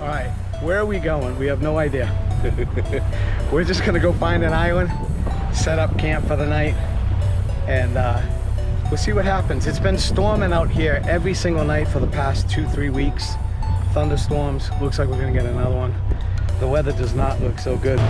All right, where are we going? We have no idea. We're just gonna go find an island, set up camp for the night, and we'll see what happens. It's been storming out here every single night for the past 2-3 weeks. Thunderstorms. Looks like we're gonna get another one. The weather does not look so good.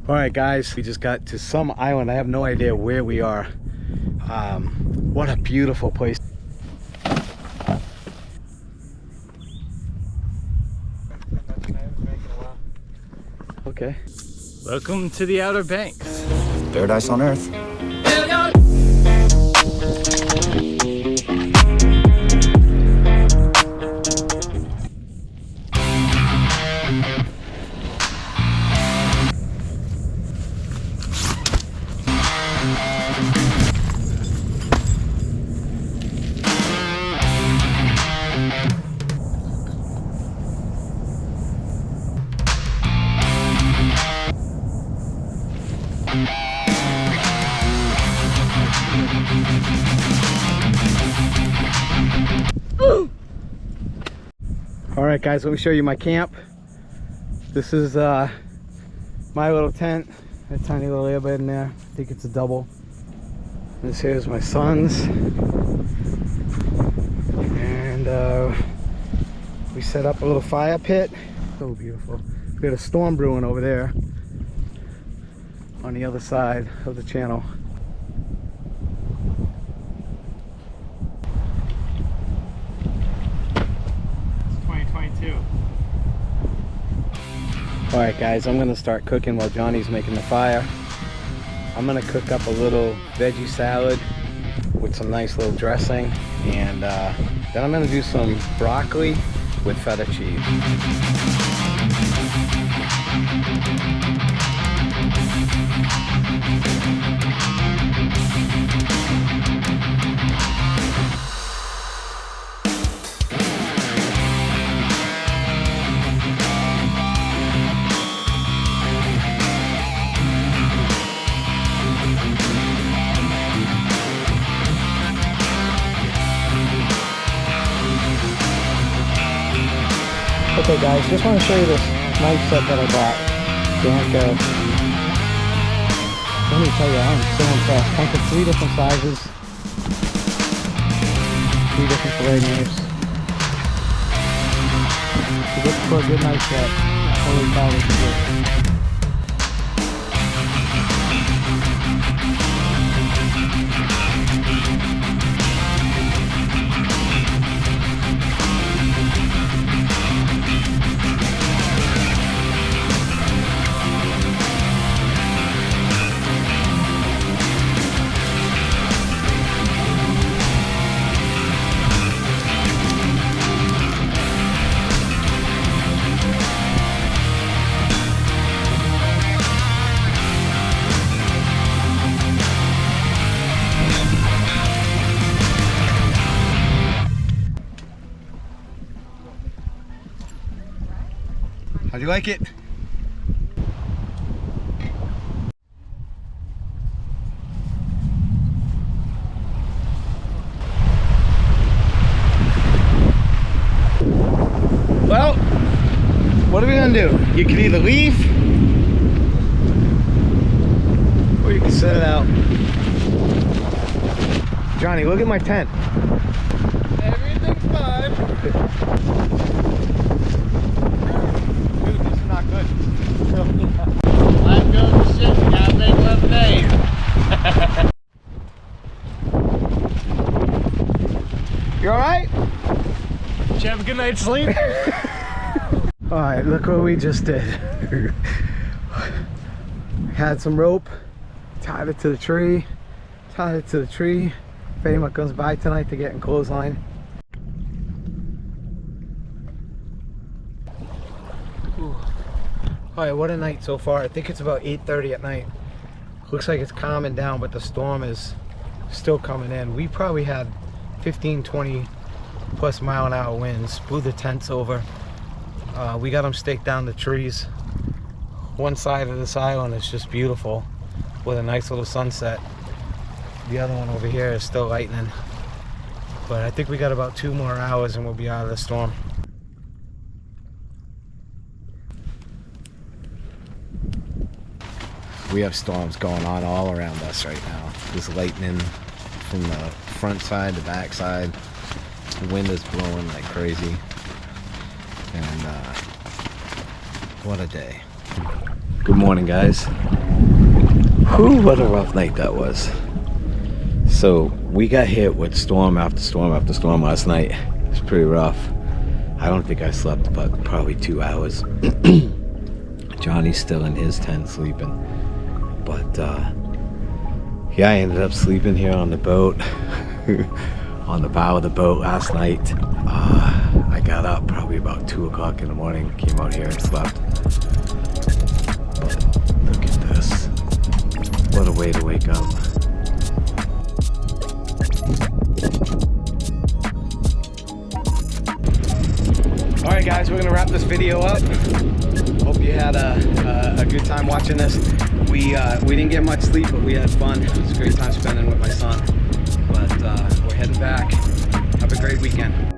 All right, guys, we just got to some island. I have no idea where we are. What a beautiful place. Okay. Welcome to the Outer Banks. Paradise on Earth. All right, guys, let me show you my camp. This is my little tent, a tiny little airbed in there. I think it's a double. This here's my son's, and we set up a little fire pit. So beautiful. We got a storm brewing over there on the other side of the channel. All right, guys, I'm gonna start cooking while Johnny's making the fire. I'm gonna cook up a little veggie salad with some nice little dressing, and then I'm gonna do some broccoli with feta cheese. Okay, guys, just want to show you this knife set that I bought. Let me tell you, I'm so impressed. Comes in 3 different sizes, 3 different fillet knives. To get for a good knife set, holy cow, this is good. How'd you like it? Well, what are we gonna do? You can either leave or you can set it out. Johnny, look at my tent. Everything's fine. Dude, this is not good. Life goes to shit, you gotta make lemonade. You alright? Did you have a good night's sleep? Alright, look what we just did. Had some rope, tied it to the tree, if anyone comes by tonight to get in clothesline. Alright, what a night so far. I think it's about 8:30 at night. Looks like it's calming down, but the storm is still coming in. We probably had 15-20 plus mile-an-hour winds, blew the tents over. We got them staked down the trees. One side of this island is just beautiful with a nice little sunset. The other one over here is still lightning. But I think we got about 2 more hours and we'll be out of the storm. We have storms going on all around us right now. There's lightning from the front side, the back side. The wind is blowing like crazy. And what a day. Good morning, guys. Whew, what a rough night that was. So we got hit with storm after storm after storm last night. It was pretty rough. I don't think I slept but probably 2 hours. Johnny's still in his tent sleeping. But yeah, I ended up sleeping here on the boat. On the bow of the boat last night. I got up probably about 2 o'clock in the morning, came out here and slept. But look at this. What a way to wake up. Alright guys, we're gonna wrap this video up. Hope you had a good time watching this. We didn't get much sleep, but we had fun. It was a great time spending with my son. But we're heading back. Have a great weekend.